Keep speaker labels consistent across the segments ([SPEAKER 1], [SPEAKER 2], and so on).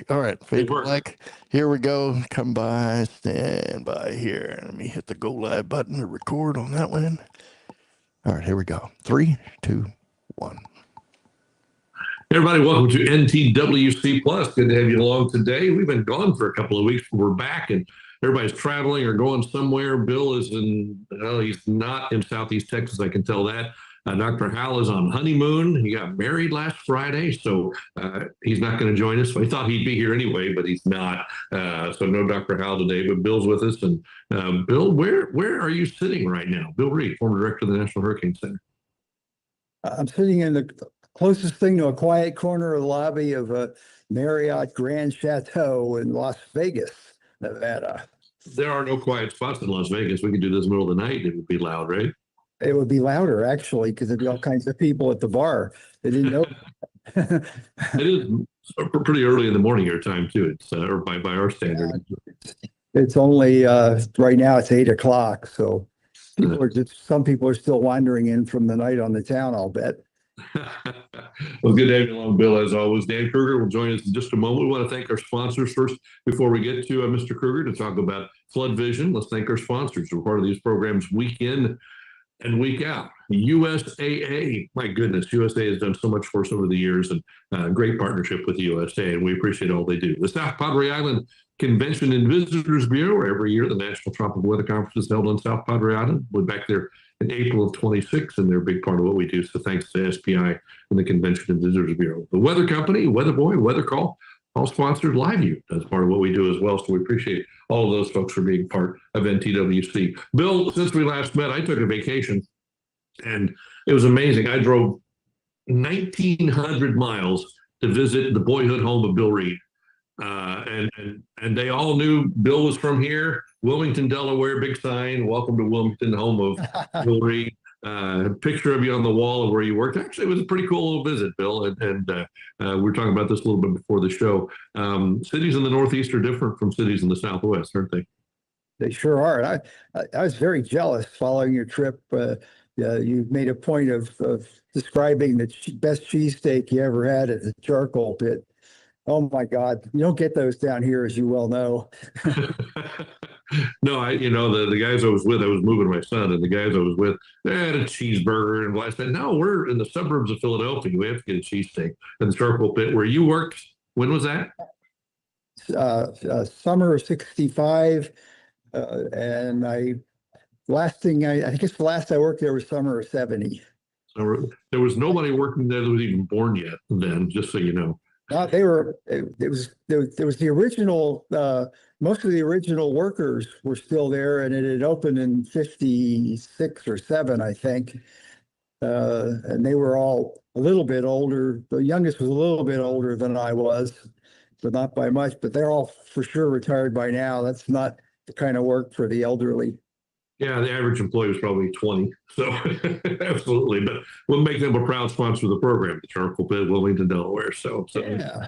[SPEAKER 1] All right.
[SPEAKER 2] It worked.
[SPEAKER 1] Like, here we go. Come by, stand by here. Let me hit the go live button to record on that one. All right, here we go. 3, 2, 1.
[SPEAKER 2] Everybody, welcome to NTWC Plus. Good to have you along today. We've been gone for a couple of weeks, but we're back and everybody's traveling or going somewhere. Bill is he's not in Southeast Texas, I can tell that. Dr. Hal is on honeymoon. He got married last Friday, so he's not going to join us. So I thought he'd be here anyway, but he's not. So no Dr. Hal today, but Bill's with us. And Bill, where are you sitting right now? Bill Reed, former director of the National Hurricane Center.
[SPEAKER 3] I'm sitting in the closest thing to a quiet corner of the lobby of a Marriott Grand Chateau in Las Vegas, Nevada.
[SPEAKER 2] There are no quiet spots in Las Vegas. We could do this in the middle of the night. It would be loud, right?
[SPEAKER 3] It would be louder, actually, because there'd be all kinds of people at the bar. They didn't know.
[SPEAKER 2] It is pretty early in the morning your time, too. It's or by our standard.
[SPEAKER 3] It's only right now it's 8 o'clock. So some people are still wandering in from the night on the town, I'll bet.
[SPEAKER 2] Well, good to have you along, Bill, as always. Dan Krueger will join us in just a moment. We want to thank our sponsors first before we get to Mr. Krueger to talk about Flood Vision. Let's thank our sponsors. We're part of these programs week in and week out. USAA, my goodness, USAA has done so much for us over the years, and great partnership with the USAA, and we appreciate all they do. The South Padre Island Convention and Visitors Bureau, every year the National Tropical Weather Conference is held on South Padre Island. We're back there in April of 26, and they're a big part of what we do. So thanks to SPI and the Convention and Visitors Bureau. The Weather Company, Weather Boy, Weather Call, all sponsored. LiveView does part of what we do as well. So we appreciate all of those folks for being part of NTWC. Bill, since we last met, I took a vacation, and it was amazing. I drove 1,900 miles to visit the boyhood home of Bill Reed. And they all knew Bill was from here, Wilmington, Delaware, big sign, welcome to Wilmington, home of Bill Reed. Picture of you on the wall of where you worked. Actually, it was a pretty cool little visit, Bill. And we were talking about this a little bit before the show. Cities in the Northeast are different from cities in the Southwest, aren't they?
[SPEAKER 3] They sure are. I was very jealous following your trip. You made a point of describing the best cheesesteak you ever had at the charcoal pit. Oh my God, you don't get those down here, as you well know.
[SPEAKER 2] No, the guys I was with, I was moving my son, and the guys I was with, they had a cheeseburger, and I said, no, we're in the suburbs of Philadelphia. We have to get a cheesesteak. And the charcoal pit where you worked, when was that?
[SPEAKER 3] Summer of '65, and I guess the last I worked there was summer of '70.
[SPEAKER 2] So there was nobody working there that was even born yet then, just so you know.
[SPEAKER 3] There was the original, most of the original workers were still there, and it had opened in '56 or '7, I think. And they were all a little bit older. The youngest was a little bit older than I was, but not by much, but they're all for sure retired by now. That's not the kind of work for the elderly.
[SPEAKER 2] Yeah, the average employee was probably 20. So absolutely. But we'll make them a proud sponsor of the program, the Charcoal Pit, Wilmington, Delaware. So
[SPEAKER 3] yeah.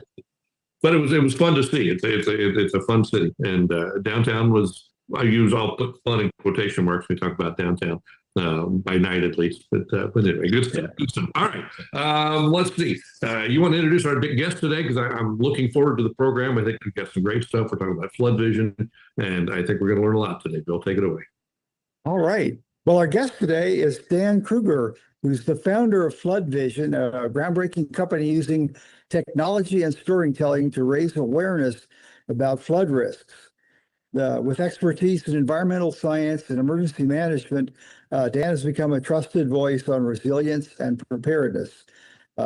[SPEAKER 2] But it was fun to see. It's a fun city. And downtown was, I'll put fun in quotation marks when we talk about downtown, by night at least. But anyway, good stuff. Good stuff. All right. Let's see. You want to introduce our big guest today? Because I'm looking forward to the program. I think we've got some great stuff. We're talking about flood vision, and I think we're going to learn a lot today. Bill, take it away.
[SPEAKER 3] All right. Well, our guest today is Dan Krueger, who's the founder of Flood Vision, a groundbreaking company using technology and storytelling to raise awareness about flood risks. With expertise in environmental science and emergency management, Dan has become a trusted voice on resilience and preparedness.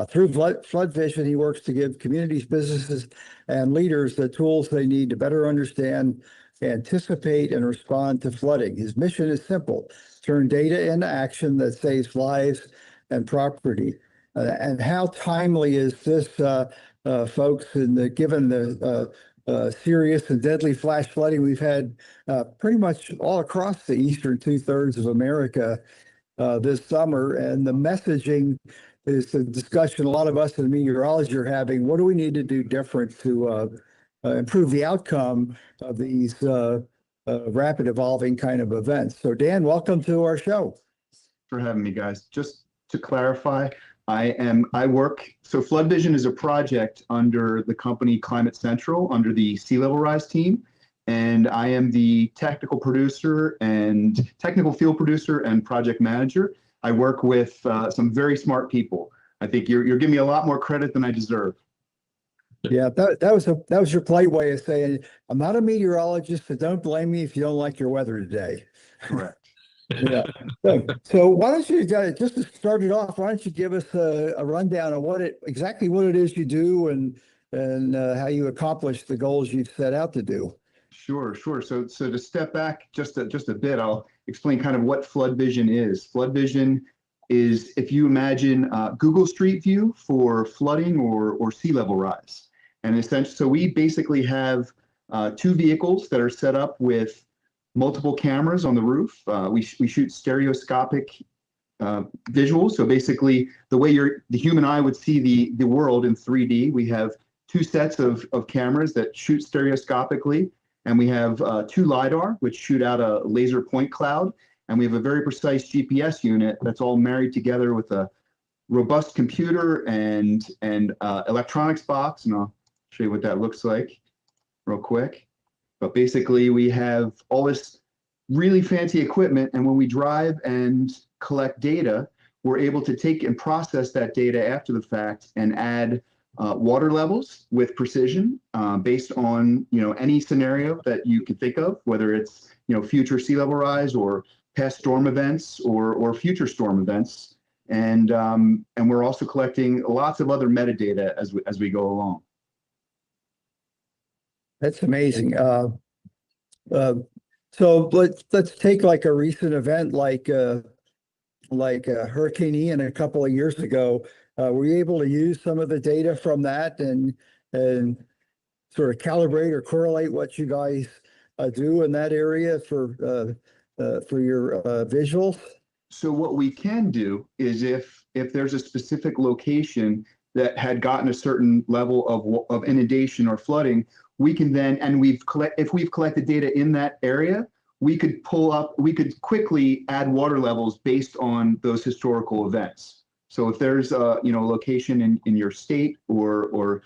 [SPEAKER 3] Through Flood Vision, he works to give communities, businesses, and leaders the tools they need to better understand, anticipate, and respond to flooding. His mission is simple: turn data into action that saves lives and property. And how timely is this, folks, given the serious and deadly flash flooding we've had pretty much all across the eastern 2/3 of America this summer? And the messaging is a discussion a lot of us in meteorology are having. What do we need to do different to improve the outcome of these rapid evolving kind of events? So Dan, welcome to our show.
[SPEAKER 4] For having me, guys. Just to clarify, So Flood Vision is a project under the company Climate Central, under the Sea Level Rise team. And I am the technical producer and technical field producer and project manager. I work with some very smart people. I think you're giving me a lot more credit than I deserve.
[SPEAKER 3] Yeah, that was your polite way of saying, I'm not a meteorologist, so don't blame me if you don't like your weather today.
[SPEAKER 4] Correct.
[SPEAKER 3] Yeah. So why don't you, just to start it off, why don't you give us a rundown of exactly what it is you do and how you accomplish the goals you've set out to do?
[SPEAKER 4] Sure. So to step back just a bit, I'll explain kind of what Flood Vision is. Flood Vision is, if you imagine Google Street View for flooding or sea level rise. And essentially, so we basically have two vehicles that are set up with multiple cameras on the roof. We shoot stereoscopic visuals. So basically, the way the human eye would see the world in 3D, we have two sets of cameras that shoot stereoscopically. And we have two LiDAR, which shoot out a laser point cloud. And we have a very precise GPS unit that's all married together with a robust computer and electronics box. And I'll show you what that looks like real quick. But basically, we have all this really fancy equipment. And when we drive and collect data, we're able to take and process that data after the fact and add water levels with precision based on any scenario that you can think of, whether it's future sea level rise or past storm events or future storm events, and we're also collecting lots of other metadata as we go along.
[SPEAKER 3] That's amazing. So let's take like a recent event like Hurricane Ian a couple of years ago. Were you able to use some of the data from that and sort of calibrate or correlate what you guys do in that area for your visuals?
[SPEAKER 4] So what we can do is if there's a specific location that had gotten a certain level of inundation or flooding, we can then, and if we've collected data in that area, we could quickly add water levels based on those historical events. So if there's a location in your state or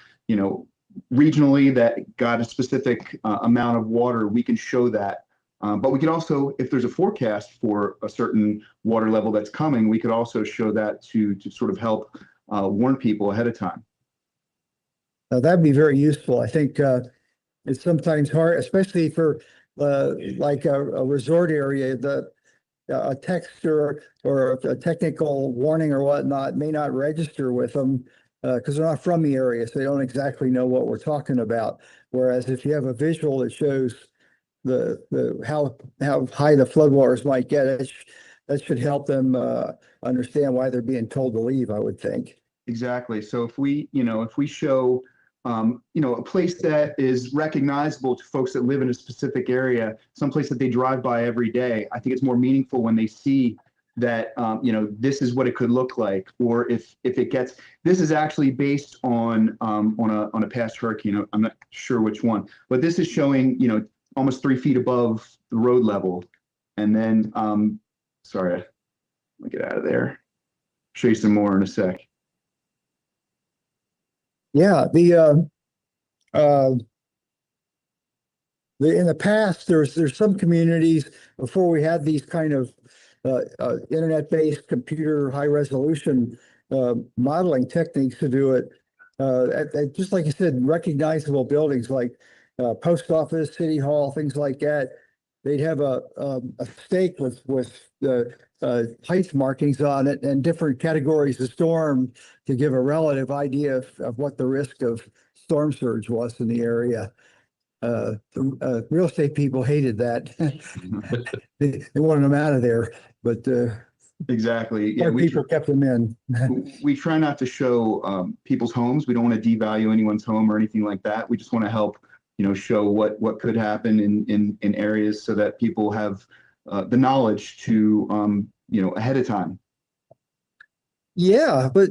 [SPEAKER 4] regionally that got a specific amount of water, we can show that. But we can also, if there's a forecast for a certain water level that's coming, we could also show that to sort of help warn people ahead of time.
[SPEAKER 3] Now, that'd be very useful. I think it's sometimes hard, especially for like a resort area, a text or a technical warning or whatnot may not register with them because they're not from the area, so they don't exactly know what we're talking about. Whereas if you have a visual that shows how high the floodwaters might get, that should help them understand why they're being told to leave, I would think.
[SPEAKER 4] Exactly. So if we show a place that is recognizable to folks that live in a specific area, someplace that they drive by every day, I think it's more meaningful when they see that this is what it could look like, or if it gets, this is actually based on a past hurricane. I'm not sure which one, but this is showing almost 3 feet above the road level, and then sorry, let me get out of there. Show you some more in a sec.
[SPEAKER 3] Yeah, in the past, there's some communities before we had these kind of internet-based computer high resolution modeling techniques to do it. Just like you said, recognizable buildings like post office, city hall, things like that. They'd have a stake with height markings on it and different categories of storm to give a relative idea of what the risk of storm surge was in the area. The real estate people hated that. They wanted them out of there, but
[SPEAKER 4] exactly. Yeah,
[SPEAKER 3] people kept them in.
[SPEAKER 4] We try not to show people's homes. We don't want to devalue anyone's home or anything like that. We just want to help show what could happen in areas so that people have the knowledge to ahead of time.
[SPEAKER 3] Yeah, but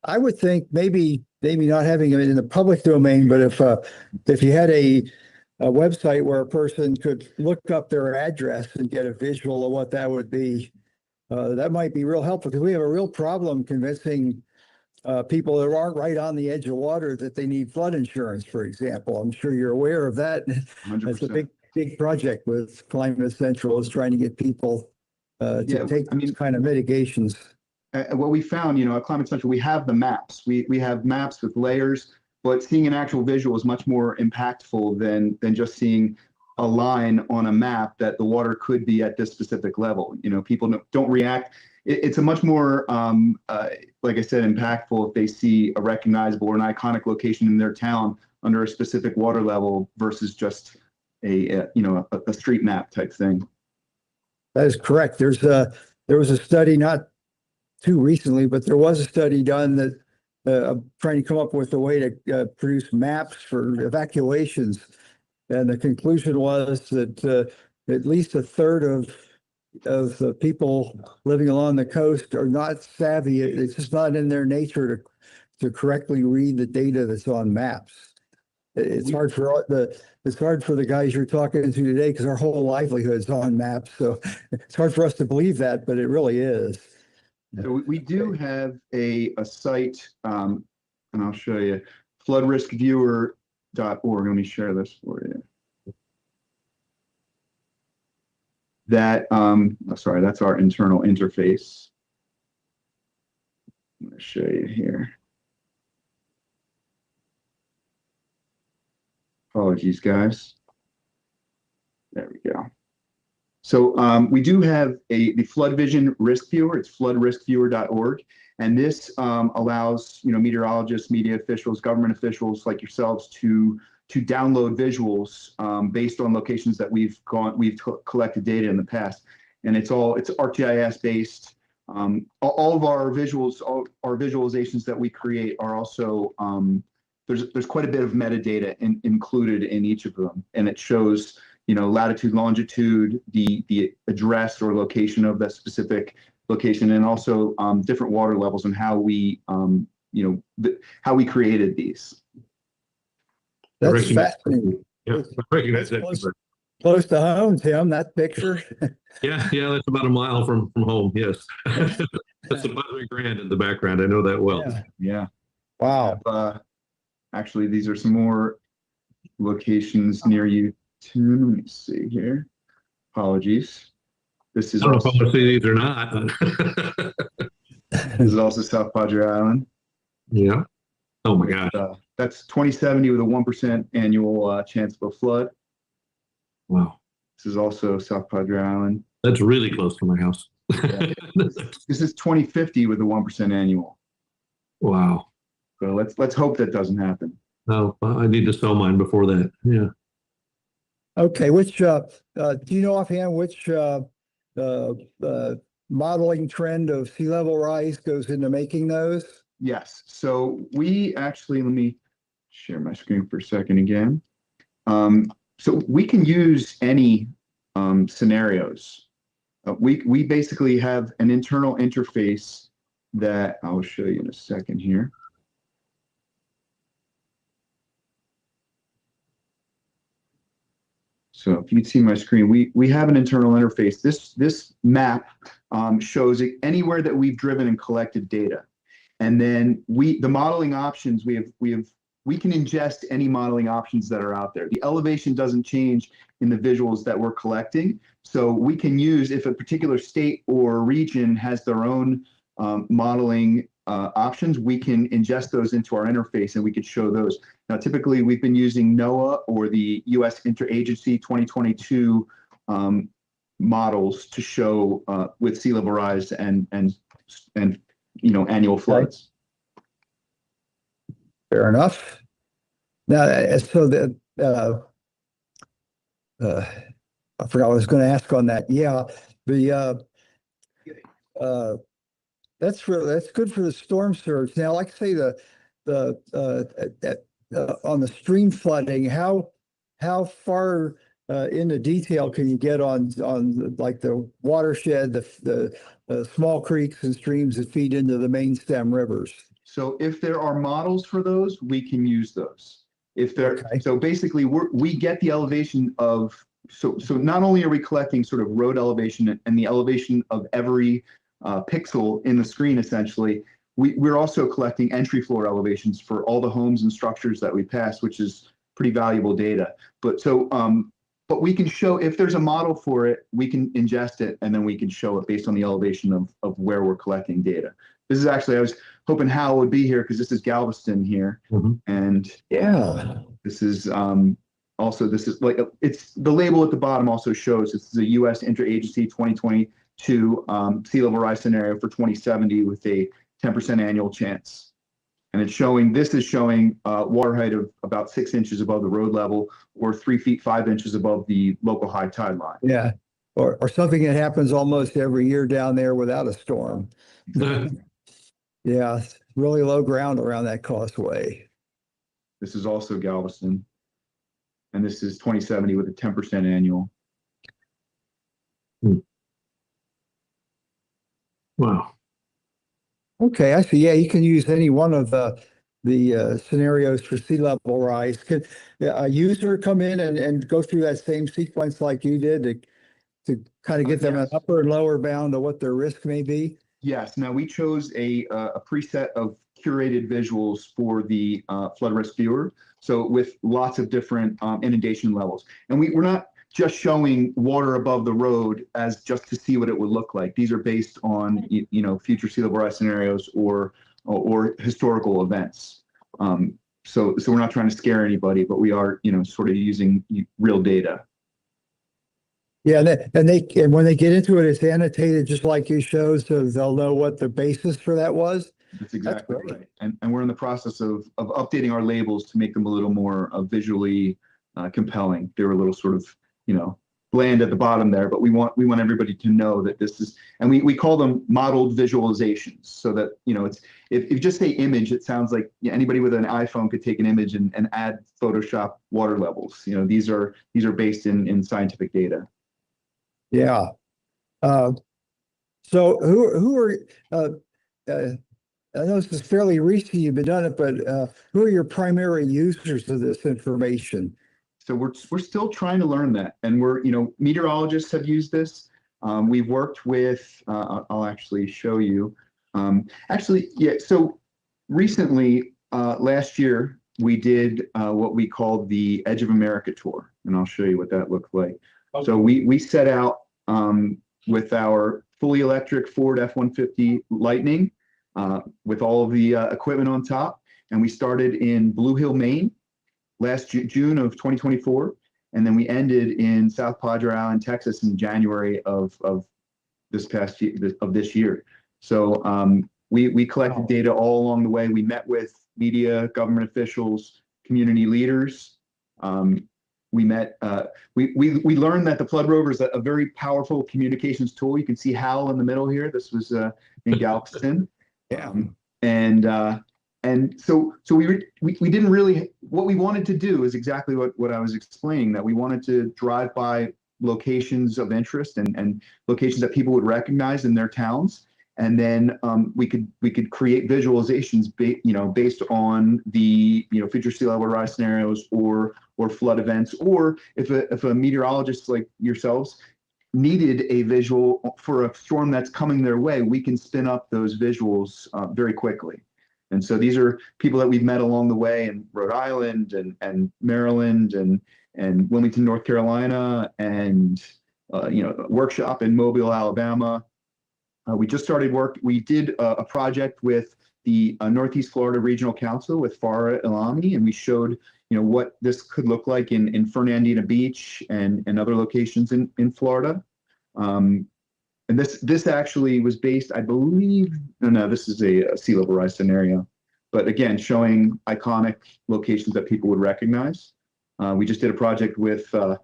[SPEAKER 3] I would think maybe not having it in the public domain, but if you had a website where a person could look up their address and get a visual of what that would be, that might be real helpful because we have a real problem convincing people that aren't right on the edge of water that they need flood insurance, for example. I'm sure you're aware of that.
[SPEAKER 4] 100%.
[SPEAKER 3] That's a big project with Climate Central, is trying to get people to take these kind of mitigations.
[SPEAKER 4] What we found, at Climate Central, we have the maps. We have maps with layers, but seeing an actual visual is much more impactful than just seeing a line on a map that the water could be at this specific level. People don't react. It's a much more, like I said, impactful if they see a recognizable or an iconic location in their town under a specific water level versus just a street map type thing.
[SPEAKER 3] That is correct. There was a study not too recently, but there was a study done that trying to come up with a way to produce maps for evacuations. And the conclusion was that at least a third of the people living along the coast are not savvy. It's just not in their nature to correctly read the data that's on maps. It's hard for the guys you're talking to today because our whole livelihood's on maps. So it's hard for us to believe that, but it really is.
[SPEAKER 4] So we do have a site, and I'll show you, floodriskviewer.org. Let me share this for you. That's our internal interface. I'm going to show you here. Apologies, guys. There we go. So we do have the Flood Vision Risk Viewer. It's floodriskviewer.org. And this allows meteorologists, media officials, government officials like yourselves to download visuals based on locations that we've collected data in the past. And it's ArcGIS based. All of our visuals, our visualizations that we create are also there's quite a bit of metadata included in each of them, and it shows latitude, longitude, the address or location of that specific location, and also different water levels and how we how we created these.
[SPEAKER 3] That's fascinating.
[SPEAKER 2] Yeah, I recognize that.
[SPEAKER 3] Close to home, Tim, that picture.
[SPEAKER 2] Yeah, that's about a mile from home. Yes. That's the Buzzard Grand in the background. I know that well.
[SPEAKER 4] Yeah.
[SPEAKER 3] Wow.
[SPEAKER 4] Actually, these are some more locations near you too. Let me see here. Apologies. This is
[SPEAKER 2] I don't know if I want to see these or not.
[SPEAKER 4] This is also South Padre Island.
[SPEAKER 2] Yeah. Oh my gosh.
[SPEAKER 4] That's 2070 with a 1% annual chance of a flood.
[SPEAKER 2] Wow.
[SPEAKER 4] This is also South Padre Island.
[SPEAKER 2] That's really close to my house.
[SPEAKER 4] Yeah. This is 2050 with a 1% annual.
[SPEAKER 2] Wow.
[SPEAKER 4] So let's hope that doesn't happen.
[SPEAKER 2] Oh, I need to sell mine before that. Yeah.
[SPEAKER 3] Okay. Which do you know offhand which modeling trend of sea level rise goes into making those?
[SPEAKER 4] Yes. So we actually, let me share my screen for a second again. So we can use any scenarios. We basically have an internal interface that I'll show you in a second here. So if you can see my screen, we have an internal interface. This map shows anywhere that we've driven and collected data. And then the modeling options, we can ingest any modeling options that are out there. The elevation doesn't change in the visuals that we're collecting. So we can use, if a particular state or region has their own modeling options, we can ingest those into our interface and we could show those. Now, typically we've been using NOAA or the U.S. Interagency 2022 models to show with sea level rise and annual floods.
[SPEAKER 3] Fair enough. Now, so I forgot what I was going to ask on that. Yeah, that's good for the storm surge. Now, like say on the stream flooding, how far into detail can you get on like the watershed, the small creeks and streams that feed into the main stem rivers?
[SPEAKER 4] So if there are models for those, we can use those. If they're so basically we get the elevation of so not only are we collecting sort of road elevation and the elevation of every pixel in the screen, essentially, we're also collecting entry floor elevations for all the homes and structures that we pass, which is pretty valuable data. But we can show, if there's a model for it, we can ingest it, and then we can show it based on the elevation of where we're collecting data. This is actually, I was hoping Hal would be here because this is Galveston here. And
[SPEAKER 3] Yeah.
[SPEAKER 4] this is also, this is like, it's the label at the bottom also shows this is a U.S. Interagency 2022 sea level rise scenario for 2070 with a 10% annual chance. And it's showing, this is showing water height of about 6 inches above the road level or 3 feet 5 inches above the local high tide line.
[SPEAKER 3] Yeah. Or something that happens almost every year down there without a storm. Yeah. Really low ground around that causeway.
[SPEAKER 4] This is also Galveston. And this is 2070 with a 10% annual.
[SPEAKER 2] Wow.
[SPEAKER 3] Okay, I see. Yeah, you can use any one of the scenarios for sea level rise. Could a user come in and go through that same sequence like you did to kind of get them an upper and lower bound of what their risk may be?
[SPEAKER 4] Yes. Now we chose a preset of curated visuals for the flood risk viewer. So with lots of different inundation levels, and we're not just showing water above the road as just to see what it would look like. These are based on future sea level rise scenarios or historical events. So we're not trying to scare anybody, but we are sort of using real data.
[SPEAKER 3] Yeah, and when they get into it, it's annotated just like you showed, so they'll know what the basis for that was.
[SPEAKER 4] That's exactly right. And we're in the process of updating our labels to make them a little more visually compelling. They were a little sort of bland at the bottom there, but we want everybody to know that this is, and we call them modeled visualizations, so that it's, if you just say image, it sounds like anybody with an iPhone could take an image and add Photoshop water levels. These are based in scientific data.
[SPEAKER 3] Yeah. So who are I know this is fairly recent you've been doing it, but who are your primary users of this information?
[SPEAKER 4] So we're still trying to learn that, and meteorologists have used this. We've worked with I'll actually show you. So recently, last year, we did what we called the Edge of America tour, and I'll show you what that looked like. Okay. So we set out with our fully electric Ford F-150 Lightning with all of the equipment on top, and we started in Blue Hill, Maine, last June of 2024, and then we ended in South Padre Island, Texas, in January of this past year, of this year. So we collected data all along the way. We met with media, government officials, community leaders. We met. We learned that the Flood Rover is a very powerful communications tool. You can see Hal in the middle here. This was in Galveston.
[SPEAKER 3] Yeah.
[SPEAKER 4] And so we didn't really, what we wanted to do is exactly what I was explaining, that we wanted to drive by locations of interest and locations that people would recognize in their towns. And then we could create visualizations based on the future sea level rise scenarios or flood events, or if a meteorologist like yourselves needed a visual for a storm that's coming their way, we can spin up those visuals very quickly. And so these are people that we've met along the way in Rhode Island and Maryland and Wilmington, North Carolina, and workshop in Mobile, Alabama. We just started work. We did a project with the Northeast Florida Regional Council with Farah Ilami, and we showed what this could look like in Fernandina Beach and other locations in Florida. And this actually was based, I believe, no, this is a sea level rise scenario, but again, showing iconic locations that people would recognize. We just did a project with the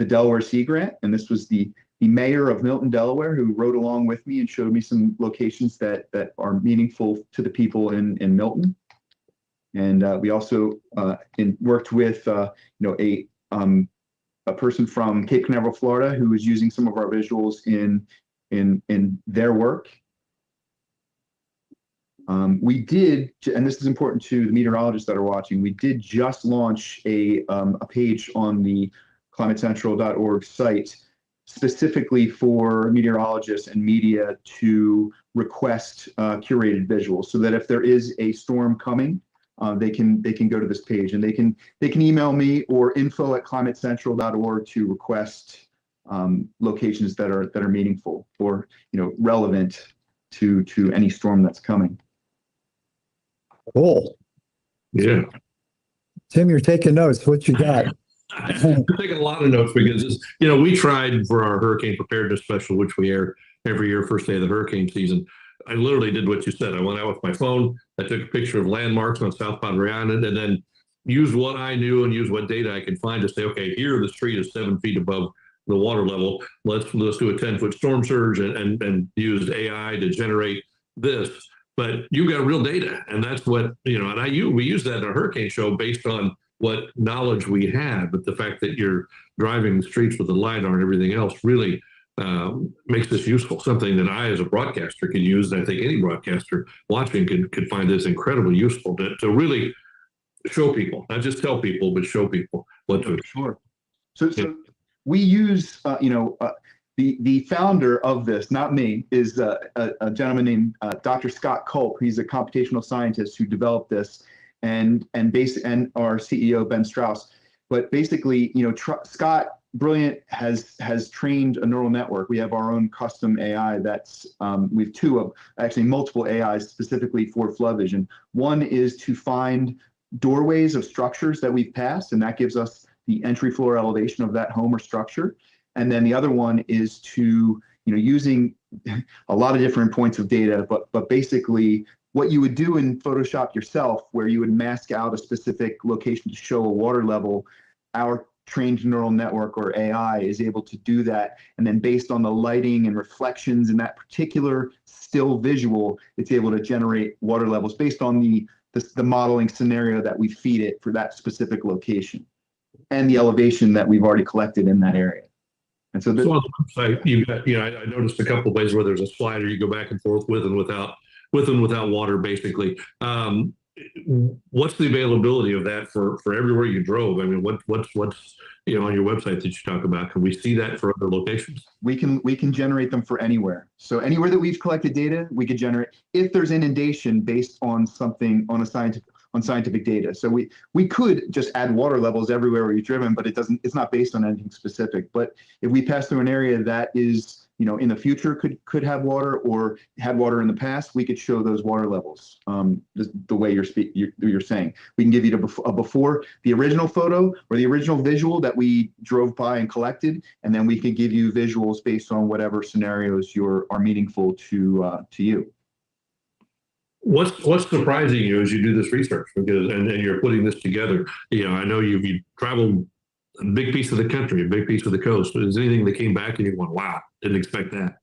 [SPEAKER 4] Delaware Sea Grant, and this was the mayor of Milton, Delaware, who rode along with me and showed me some locations that are meaningful to the people in Milton. And we also worked with a person from Cape Canaveral, Florida, who was using some of our visuals in their work. We did, and this is important to the meteorologists that are watching, we did just launch a page on the climatecentral.org site specifically for meteorologists and media to request curated visuals, so that if there is a storm coming, they can go to this page, and they can email me or info@climatecentral.org to request locations that are meaningful or relevant to any storm that's coming.
[SPEAKER 3] Cool.
[SPEAKER 2] Yeah.
[SPEAKER 3] Tim, you're taking notes. What you got?
[SPEAKER 2] I'm taking a lot of notes because we tried for our hurricane preparedness special, which we air every year, first day of the hurricane season. I literally did what you said. I went out with my phone. I took a picture of landmarks on South Padre Island, and then used what I knew and used what data I could find to say, okay, here the street is 7 feet above the water level. Let's do a 10-foot storm surge and used AI to generate this. But you got real data, and that's what and we use that in our hurricane show based on what knowledge we had. But the fact that you're driving the streets with the LiDAR and everything else really makes this useful. Something that I, as a broadcaster, can use, and I think any broadcaster watching could find this incredibly useful to really show people, not just tell people, but show people what to expect.
[SPEAKER 4] Sure. So we use the founder of this, not me, is a gentleman named Dr. Scott Culp. He's a computational scientist who developed this, and our CEO Ben Strauss. But basically, Scott, brilliant, has trained a neural network. We have our own custom AI that's we have multiple AIs specifically for flood vision. One is to find doorways of structures that we've passed, and that gives us the entry floor elevation of that home or structure. And then the other one is to, using a lot of different points of data, but basically what you would do in Photoshop yourself, where you would mask out a specific location to show a water level, our trained neural network, or AI, is able to do that. And then based on the lighting and reflections in that particular still visual, it's able to generate water levels based on the modeling scenario that we feed it for that specific location and the elevation that we've already collected in that area. And so,
[SPEAKER 2] on the website, you got, I noticed a couple of ways where there's a slider you go back and forth with and without water, basically. What's the availability of that for everywhere you drove? I mean, what's on your website that you talk about? Can we see that for other locations?
[SPEAKER 4] We can generate them for anywhere. So anywhere that we've collected data, we could generate if there's inundation based on something on scientific data. So we could just add water levels everywhere we've driven, but it's not based on anything specific. But if we pass through an area that is, in the future could have water or had water in the past, we could show those water levels the way you're saying. We can give you a before, the original photo or the original visual that we drove by and collected, and then we can give you visuals based on whatever scenarios are meaningful to you.
[SPEAKER 2] What's surprising you as you do this research, because and you're putting this together? I know you traveled a big piece of the country, a big piece of the coast. Is there anything that came back and you went, wow, didn't expect that?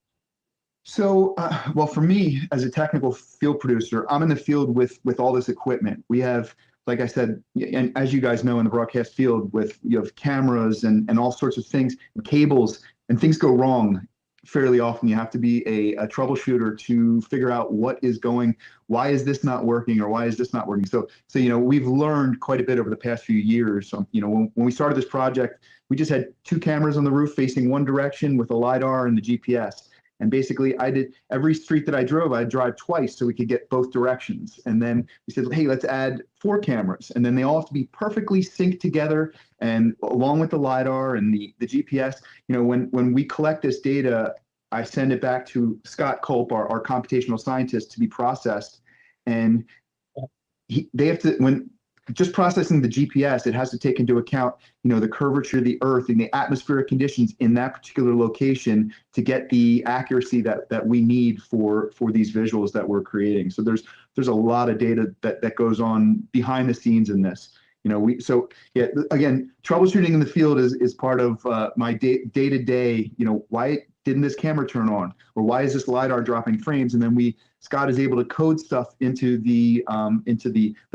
[SPEAKER 4] So, well, for me as a technical field producer, I'm in the field with all this equipment. We have, like I said, and as you guys know in the broadcast field, you have cameras and all sorts of things, and cables, and things go wrong fairly often. You have to be a troubleshooter to figure out why is this not working, or why is this not working. So we've learned quite a bit over the past few years. When we started this project, we just had 2 cameras on the roof facing one direction with a LiDAR and the GPS. And basically, I did every street that I drove, I'd drive twice so we could get both directions. And then we said, hey, let's add 4 cameras. And then they all have to be perfectly synced together. And along with the LiDAR and the GPS, when we collect this data, I send it back to Scott Culp, our computational scientist, to be processed. And they have to, when just processing the GPS, it has to take into account, the curvature of the earth and the atmospheric conditions in that particular location to get the accuracy that we need for these visuals that we're creating. So there's a lot of data that goes on behind the scenes in this. Again, troubleshooting in the field is part of my day-to-day. Why didn't this camera turn on, or why is this LiDAR dropping frames? And then Scott is able to code stuff into the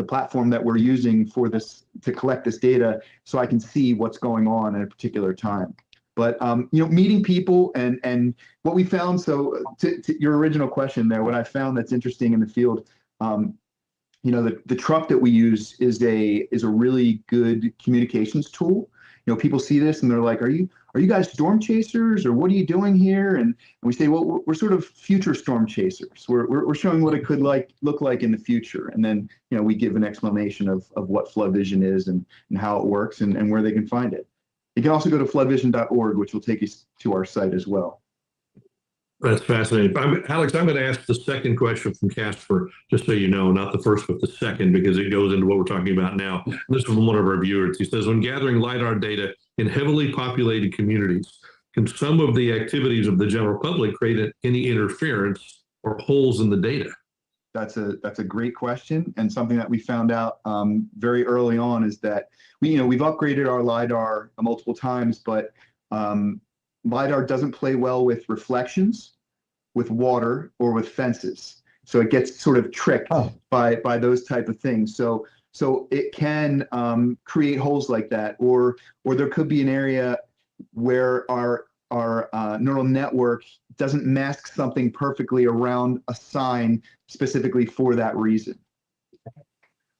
[SPEAKER 4] platform that we're using for this to collect this data, so I can see what's going on at a particular time. But meeting people and what we found. So to your original question there, what I found that's interesting in the field. The truck that we use is a really good communications tool. people see this and they're like, are you guys storm chasers, or what are you doing here? And we say, well, we're sort of future storm chasers. We're showing what it could look like in the future. And then, we give an explanation of what flood vision is and how it works and where they can find it. You can also go to floodvision.org, which will take you to our site as well.
[SPEAKER 2] That's fascinating. Alex, I'm going to ask the second question from Casper, just so you know, not the first, but the second, because it goes into what we're talking about now. This is from one of our viewers. He says, when gathering LiDAR data in heavily populated communities, can some of the activities of the general public create any interference or holes in the data?
[SPEAKER 4] That's a great question, and something that we found out very early on is that we've upgraded our LiDAR multiple times, but LiDAR doesn't play well with reflections, with water, or with fences. So it gets sort of tricked by those type of things. So it can create holes like that, or there could be an area where our neural network doesn't mask something perfectly around a sign specifically for that reason.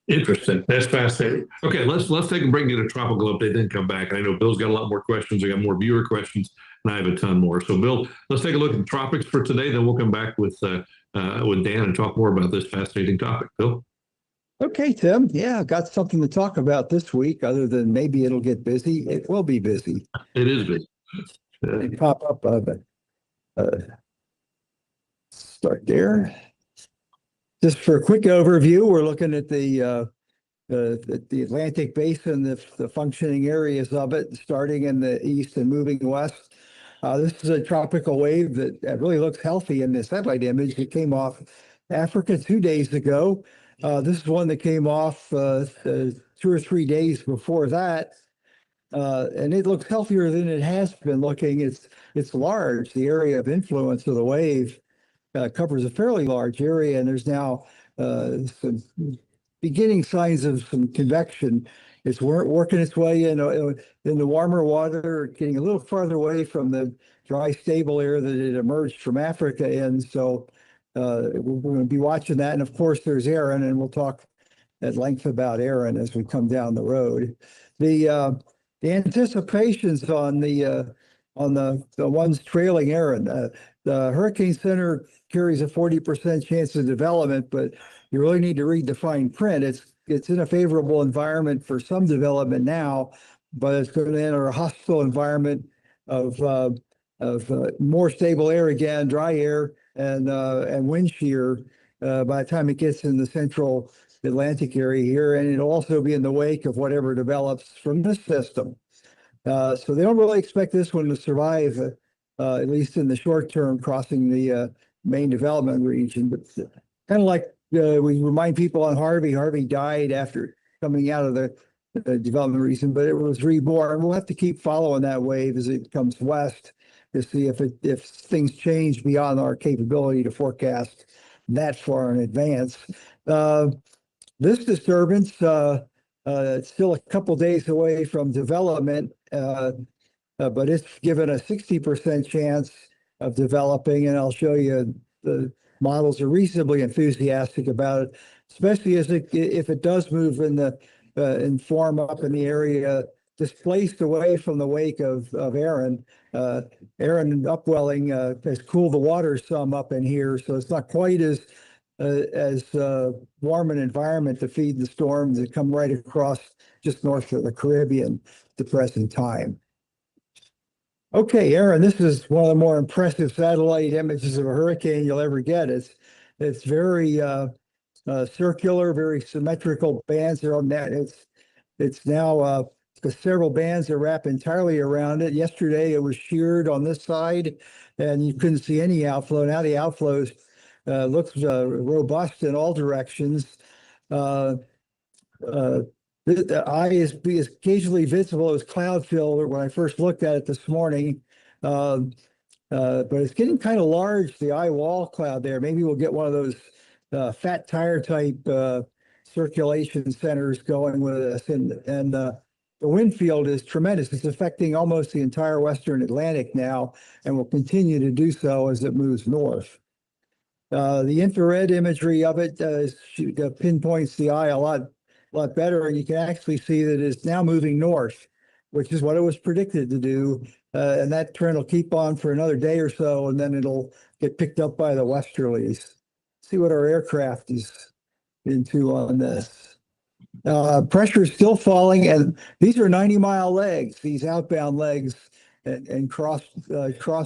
[SPEAKER 2] Interesting. That's fascinating. Okay, let's take a break and get a tropical update, then come back. I know Bill's got a lot more questions. I got more viewer questions, and I have a ton more. So, Bill, let's take a look at the tropics for today. Then we'll come back with Dan and talk more about this fascinating topic. Bill?
[SPEAKER 3] Okay, Tim. Yeah, I've got something to talk about this week, other than maybe it'll get busy. It will be busy.
[SPEAKER 2] It is busy.
[SPEAKER 3] They pop up. Start there. Just for a quick overview, we're looking at the Atlantic Basin, the functioning areas of it, starting in the east and moving west. This is a tropical wave that really looks healthy in the satellite image. It came off Africa 2 days ago. This is one that came off 2 or 3 days before that. And it looks healthier than it has been looking. It's large. The area of influence of the wave covers a fairly large area, and there's now some beginning signs of some convection. It's working its way in the warmer water, getting a little farther away from the dry, stable air that it emerged from Africa in. So we're going to be watching that. And of course, there's Aaron, and we'll talk at length about Aaron as we come down the road. The anticipations on the ones trailing Aaron. The Hurricane Center carries a 40% chance of development, but you really need to read the fine print. It's in a favorable environment for some development now, but it's going to enter a hostile environment of more stable air again, dry air, and wind shear by the time it gets in the central Atlantic area here, and it'll also be in the wake of whatever develops from this system. So they don't really expect this one to survive, at least in the short term, crossing the main development region. But kind of like we remind people on Harvey. Harvey died after coming out of the development region, but it was reborn. We'll have to keep following that wave as it comes west to see if things change beyond our capability to forecast that far in advance. This disturbance, it's still a couple days away from development, but it's given a 60% chance of developing, and I'll show you the models are reasonably enthusiastic about it, especially if it does move and form up in the area displaced away from the wake of Aaron. Aaron upwelling has cooled the water some up in here, so it's not quite as warm an environment to feed the storms that come right across just north of the Caribbean at the present time. Okay, Aaron, this is one of the more impressive satellite images of a hurricane you'll ever get. It's very circular, very symmetrical bands are on that. It's now several bands that wrap entirely around it. Yesterday it was sheared on this side, and you couldn't see any outflow. Now the outflows looks robust in all directions. The eye is occasionally visible as cloud fill when I first looked at it this morning, but it's getting kind of large, the eye wall cloud there. Maybe we'll get one of those fat tire type circulation centers going with us. And the wind field is tremendous. It's affecting almost the entire Western Atlantic now, and will continue to do so as it moves north. The infrared imagery of it pinpoints the eye a lot better, and you can actually see that it's now moving north. which is what it was predicted to do. And that trend will keep on for another day or so, and then it'll get picked up by the westerlies. See what our aircraft is into on this. Pressure is still falling, and these are 90-mile legs, these outbound legs, and cross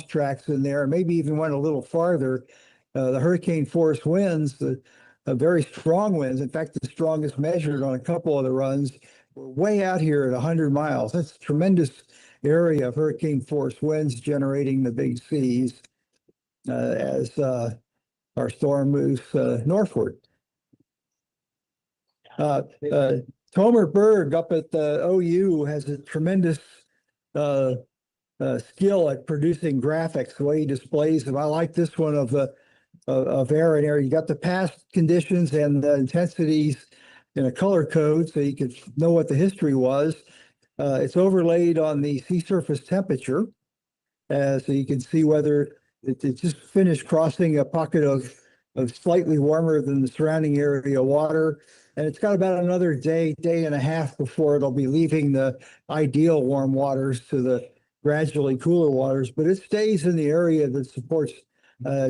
[SPEAKER 3] tracks in there, maybe even went a little farther. The hurricane force winds, the very strong winds, in fact, the strongest measured on a couple of the runs, were way out here at 100 miles. That's a tremendous area of hurricane force winds generating the big seas as our storm moves northward. Tomer Berg up at the OU has a tremendous skill at producing graphics, the way he displays them. I like this one of air and air. You got the past conditions and the intensities in a color code so you could know what the history was. It's overlaid on the sea surface temperature, so you can see whether it just finished crossing a pocket of slightly warmer than the surrounding area water. And it's got about another day and a half before it'll be leaving the ideal warm waters to the gradually cooler waters. But it stays in the area that supports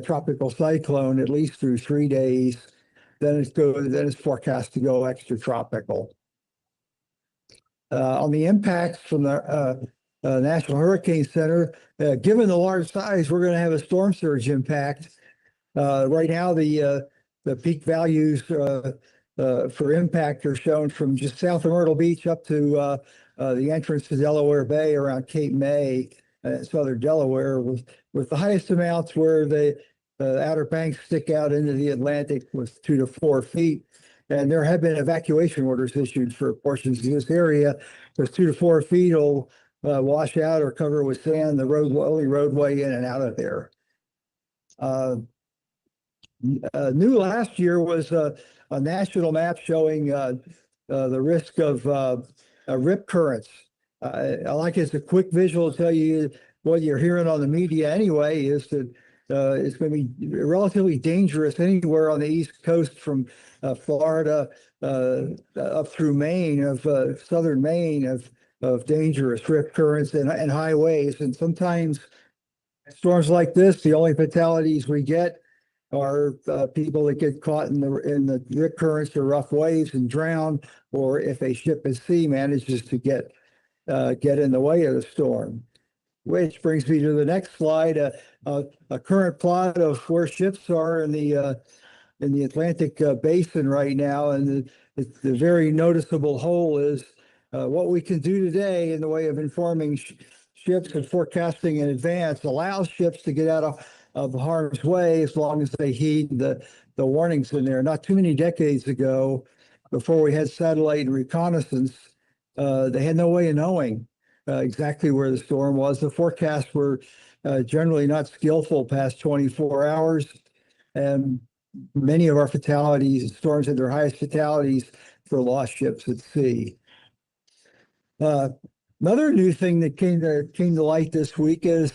[SPEAKER 3] tropical cyclone at least through 3 days. Then it's forecast to go extratropical. On the impacts from the National Hurricane Center, given the large size, we're going to have a storm surge impact. Right now, the peak values for impact are shown from just south of Myrtle Beach up to the entrance to Delaware Bay around Cape May, southern Delaware, with the highest amounts where the Outer Banks stick out into the Atlantic with 2 to 4 feet. And there have been evacuation orders issued for portions of this area. Those 2 to 4 feet will wash out or cover with sand the only roadway in and out of there. New last year was a national map showing the risk of rip currents. I like it as a quick visual to tell you what you're hearing on the media anyway, is that it's going to be relatively dangerous anywhere on the East Coast from Florida up through Maine, southern Maine, of dangerous rip currents and high waves. And sometimes storms like this, the only fatalities we get are people that get caught in the rip currents or rough waves and drown, or if a ship at sea manages to get in the way of the storm. Which brings me to the next slide, a current plot of where ships are in the Atlantic basin right now, and the very noticeable hole is what we can do today in the way of informing ships and forecasting in advance allows ships to get out of harm's way as long as they heed the warnings in there. Not too many decades ago, before we had satellite and reconnaissance, they had no way of knowing exactly where the storm was. The forecasts were generally not skillful past 24 hours, and many of our storms had their highest fatalities for lost ships at sea. Another new thing that came to light this week is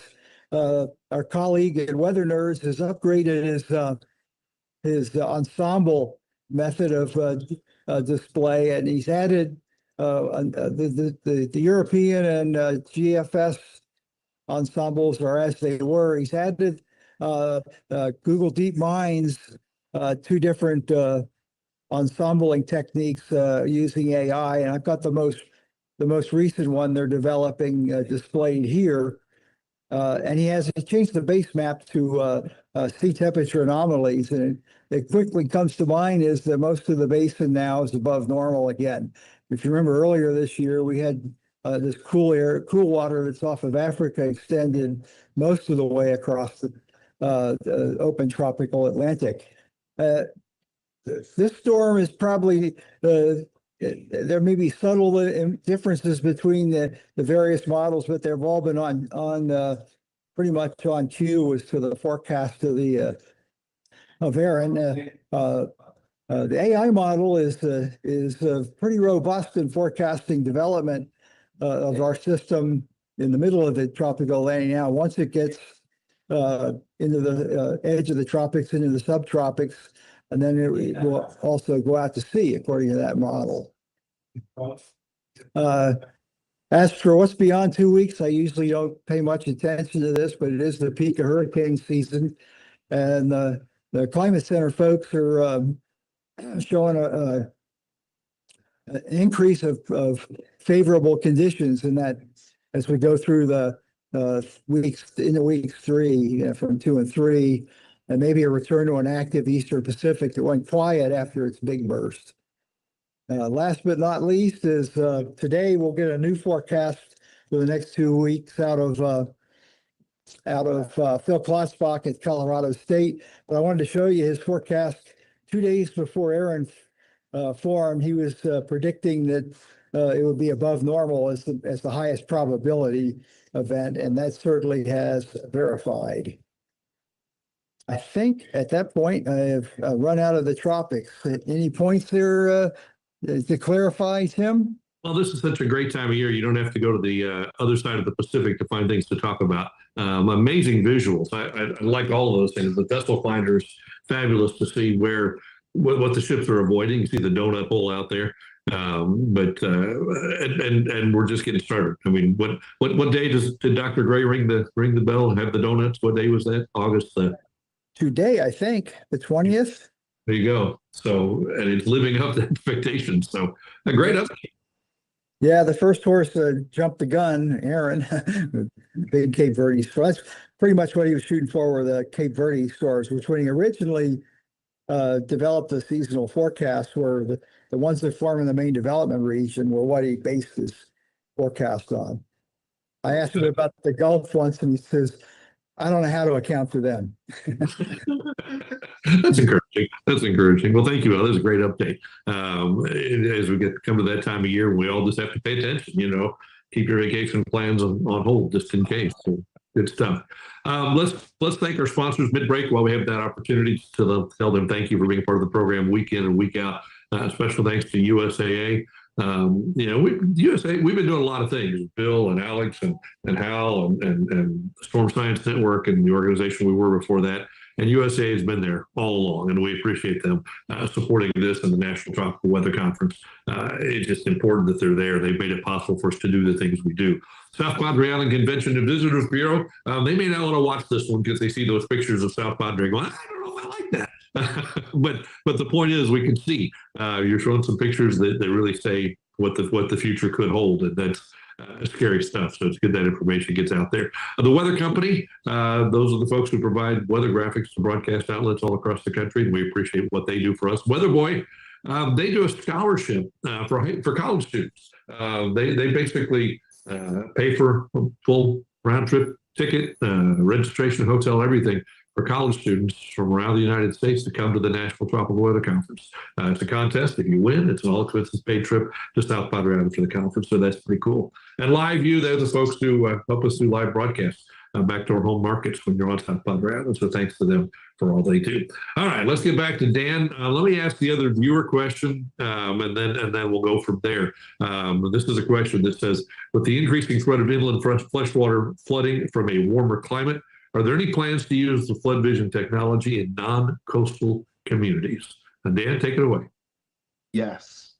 [SPEAKER 3] our colleague at Weather Nerds has upgraded his ensemble method of display, and he's added the European and GFS ensembles are as they were. He's added Google DeepMind's 2 different ensembling techniques using AI, and I've got the most recent one they're developing displayed here. And he changed the base map to sea temperature anomalies, and it quickly comes to mind is that most of the basin now is above normal again. If you remember earlier this year, we had this cool water that's off of Africa extended most of the way across the open tropical Atlantic. This storm is probably there may be subtle differences between the various models, but they've all been on pretty much on cue as to the forecast of Aaron. The AI model is pretty robust in forecasting development of our system in the middle of the tropical Atlantic. Now, once it gets into the edge of the tropics, into the subtropics, and then it will also go out to sea according to that model. As for what's beyond 2 weeks, I usually don't pay much attention to this, but it is the peak of hurricane season. And the Climate Center folks are showing an increase of favorable conditions in that as we go through the weeks, into week 3, from 2 and 3, and maybe a return to an active Eastern Pacific that went quiet after its big burst. Last but not least is today we'll get a new forecast for the next 2 weeks out of Phil Klotzbach at Colorado State. But I wanted to show you his forecast 2 days before Aaron formed. He was predicting that it would be above normal as the highest probability event, and that certainly has verified. I think at that point I have run out of the tropics. Any points there to clarify, Tim?
[SPEAKER 2] Well, this is such a great time of year. You don't have to go to the other side of the Pacific to find things to talk about. Amazing visuals. I like all of those things. The vessel finder is fabulous to see what the ships are avoiding. You see the donut hole out there. And we're just getting started. I mean, what day did Dr. Gray ring the bell and have the donuts? What day was that? August
[SPEAKER 3] Today, I think, the 20th.
[SPEAKER 2] There you go. So, and it's living up to expectations. So, a great update.
[SPEAKER 3] Yeah, the first horse jumped the gun, Aaron, big Cape Verde. So that's pretty much what he was shooting for were the Cape Verde stars, which when he originally developed the seasonal forecast were the ones that form in the main development region were what he based his forecast on. I asked him about the Gulf once and he says, I don't know how to account for them.
[SPEAKER 2] That's encouraging. That's encouraging. Well, thank you. That was a great update. As we come to that time of year, we all just have to pay attention, keep your vacation plans on hold just in case. So good stuff. Let's thank our sponsors mid-break while we have that opportunity to tell them thank you for being part of the program week in and week out. Special thanks to USAA. USAA, we've been doing a lot of things. Bill and Alex and Hal and Storm Science Network and the organization we were before that. And USAA has been there all along, and we appreciate them supporting this and the National Tropical Weather Conference. It's just important that they're there. They've made it possible for us to do the things we do. South Padre Island Convention and Visitors Bureau, they may not want to watch this one because they see those pictures of South Padre going, I don't know if I like that. but the point is, we can see you're showing some pictures that really say what the future could hold, and that's scary stuff. So it's good that information gets out there. The Weather Company, those are the folks who provide weather graphics to broadcast outlets all across the country, and we appreciate what they do for us. Weather Boy, they do a scholarship for college students. They basically pay for a full round trip ticket, registration, hotel, everything for college students from around the United States to come to the National Tropical Weather Conference. It's a contest. If you win, it's an all-expenses paid trip to South Padre Island for the conference. So that's pretty cool. And Live View, they're the folks who help us do live broadcasts back to our home markets when you're on South Padre Island. So thanks to them for all they do. All right, let's get back to Dan. Let me ask the other viewer question, and then we'll go from there. This is a question that says, with the increasing threat of inland freshwater flooding from a warmer climate, are there any plans to use the flood vision technology in non-coastal communities? And Dan, take it away.
[SPEAKER 4] Yes.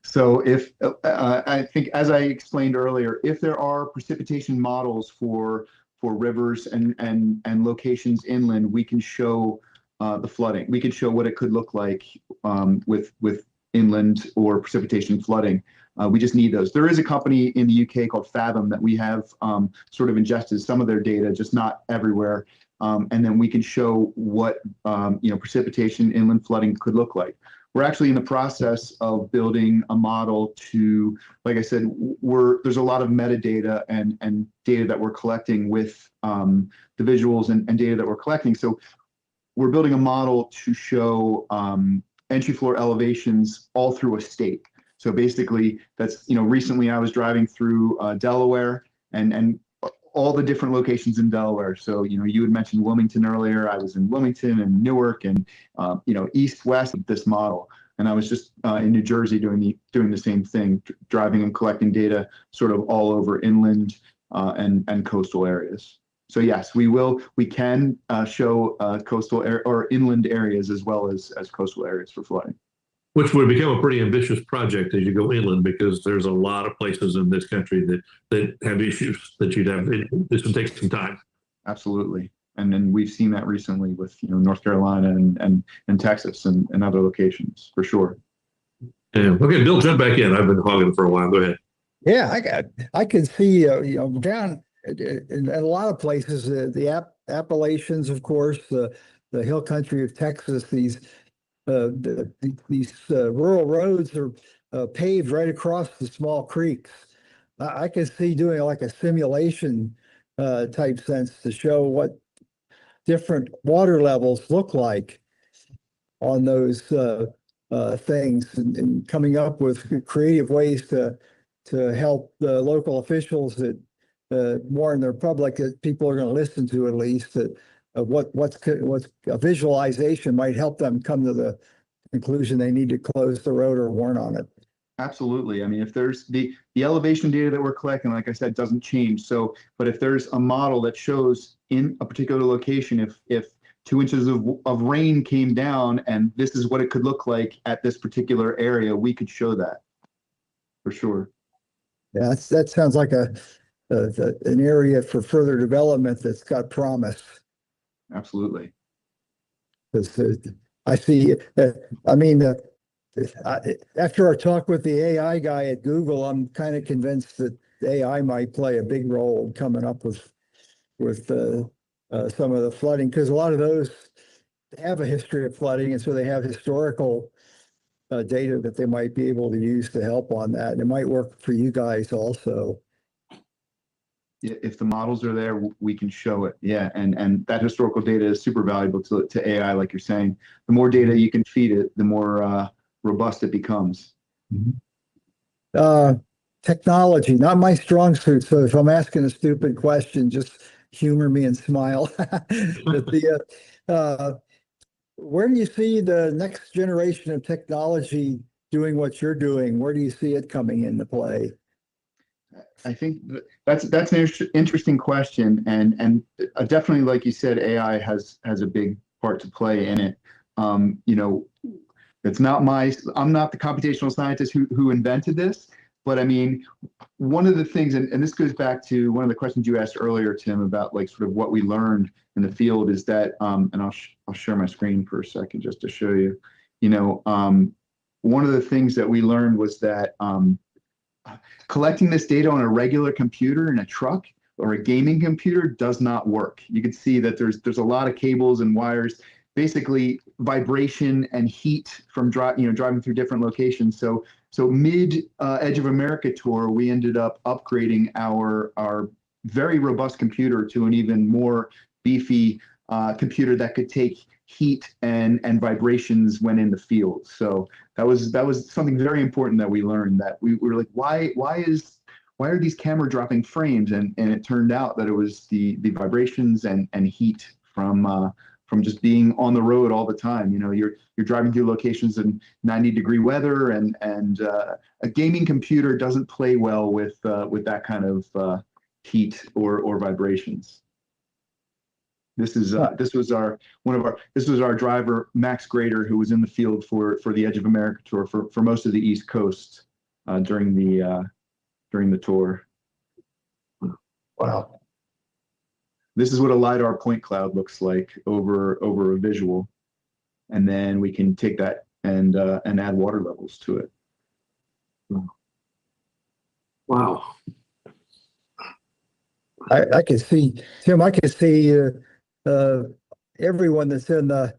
[SPEAKER 4] So if I think, as I explained earlier, if there are precipitation models for rivers and locations inland, we can show the flooding. We can show what it could look like with inland or precipitation flooding. We just need those. There is a company in the UK called Fathom that we have sort of ingested some of their data, just not everywhere. And then we can show what precipitation inland flooding could look like. We're actually in the process of building a model to, like I said, there's a lot of metadata and data that we're collecting with the visuals and data that we're collecting. So we're building a model to show entry floor elevations all through a state. So basically, that's, recently I was driving through Delaware and all the different locations in Delaware. So, you had mentioned Wilmington earlier. I was in Wilmington and Newark and, east, west of this model. And I was just in New Jersey doing the same thing, driving and collecting data sort of all over inland and coastal areas. So yes, we can show coastal or inland areas as well as coastal areas for flooding.
[SPEAKER 2] which would become a pretty ambitious project as you go inland, because there's a lot of places in this country that have issues that you'd have. This would take some time.
[SPEAKER 4] Absolutely. And then we've seen that recently with, North Carolina and Texas and other locations for sure.
[SPEAKER 2] Yeah. Okay, Bill, jump back in. I've been hogging for a while. Go ahead.
[SPEAKER 3] Yeah, I can see down in a lot of places the Appalachians, of course, the hill country of Texas. These rural roads are paved right across the small creeks. I can see doing like a simulation type sense to show what different water levels look like on those things, and coming up with creative ways to help the local officials that warn their public that people are going to listen to, at least, that what's a visualization might help them come to the conclusion they need to close the road or warn on it.
[SPEAKER 4] Absolutely. I mean, if there's the elevation data that we're collecting, like I said, doesn't change. So, but if there's a model that shows in a particular location, if 2 inches of rain came down and this is what it could look like at this particular area, we could show that for sure.
[SPEAKER 3] Yeah, that sounds like an area for further development that's got promise.
[SPEAKER 4] Absolutely.
[SPEAKER 3] Because I see, after our talk with the AI guy at Google, I'm kind of convinced that AI might play a big role in coming up with some of the flooding, because a lot of those have a history of flooding, and so they have historical data that they might be able to use to help on that. And it might work for you guys also.
[SPEAKER 4] If the models are there, we can show it. Yeah, and that historical data is super valuable to AI, like you're saying. The more data you can feed it, the more robust it becomes.
[SPEAKER 3] Technology, not my strong suit. So if I'm asking a stupid question, just humor me and smile. But where do you see the next generation of technology doing what you're doing? Where do you see it coming into play?
[SPEAKER 4] I think that's an interesting question, and definitely, like you said, AI has a big part to play in it. It's not I'm not the computational scientist who invented this, but I mean, one of the things, and this goes back to one of the questions you asked earlier, Tim, about like sort of what we learned in the field is that, and I'll share my screen for a second just to show you, one of the things that we learned was that collecting this data on a regular computer in a truck or a gaming computer does not work. You can see that there's a lot of cables and wires, basically vibration and heat from driving through different locations. So mid Edge of America tour, we ended up upgrading our very robust computer to an even more beefy computer that could take heat and vibrations when in the field. So that was something very important that we learned, that we were like, why are these camera dropping frames? And it turned out that it was the vibrations and heat from just being on the road all the time. You're driving through locations in 90-degree weather, and a gaming computer doesn't play well with that kind of heat or vibrations. This was our driver, Max Grader, who was in the field for the Edge of America tour for most of the East Coast during the tour.
[SPEAKER 3] Wow.
[SPEAKER 4] This is what a LiDAR point cloud looks like over a visual, and then we can take that and add water levels to it.
[SPEAKER 2] Wow.
[SPEAKER 3] I can see, Tim, I can see everyone that's in the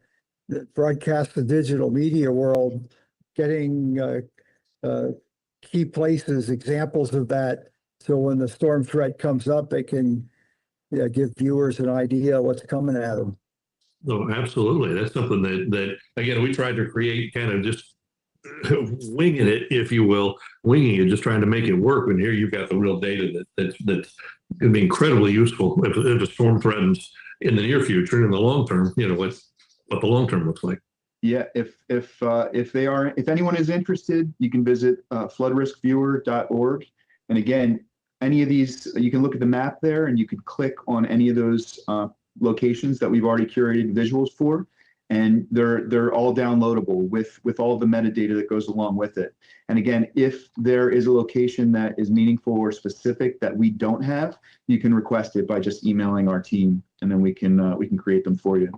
[SPEAKER 3] broadcast and digital media world getting key places, examples of that. So when the storm threat comes up, they can give viewers an idea what's coming at them.
[SPEAKER 2] Oh, absolutely. That's something that again, we tried to create, kind of just winging it, if you will, just trying to make it work. And here you've got the real data that's going to be incredibly useful if a storm threatens in the near future and in the long term. What the long term looks like.
[SPEAKER 4] Yeah, if anyone is interested, you can visit floodriskviewer.org. And again, any of these, you can look at the map there, and you could click on any of those locations that we've already curated visuals for. and they're all downloadable with all the metadata that goes along with it. And again, if there is a location that is meaningful or specific that we don't have, you can request it by just emailing our team, and then we can create them for you.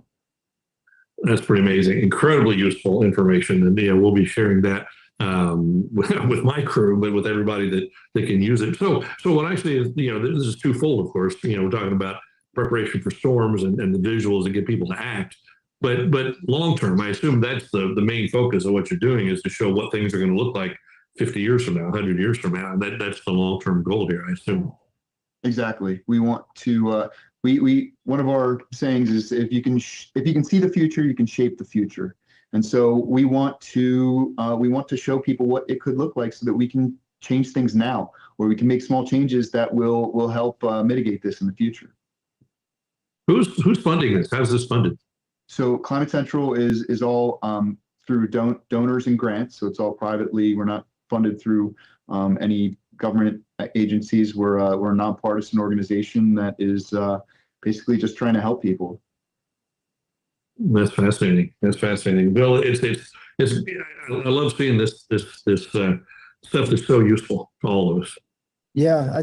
[SPEAKER 2] That's pretty amazing. Incredibly useful information. And yeah, we'll be sharing that with my crew, but with everybody that can use it. So what I say is, this is twofold, of course. We're talking about preparation for storms and the visuals that get people to act. But long term, I assume that's the main focus of what you're doing, is to show what things are going to look like 50 years from now, 100 years from now. And that's the long term goal here, I assume.
[SPEAKER 4] Exactly. We want to. We one of our sayings is, if you can see the future, you can shape the future. And so we want to show people what it could look like, so that we can change things now, or we can make small changes that will help mitigate this in the future.
[SPEAKER 2] Who's funding this? How's this funded?
[SPEAKER 4] So Climate Central is all through donors and grants. So it's all privately. We're not funded through any government agencies. We're a nonpartisan organization that is basically just trying to help people.
[SPEAKER 2] That's fascinating. That's fascinating, Bill. It's I love seeing this stuff that's so useful to all of us.
[SPEAKER 3] Yeah,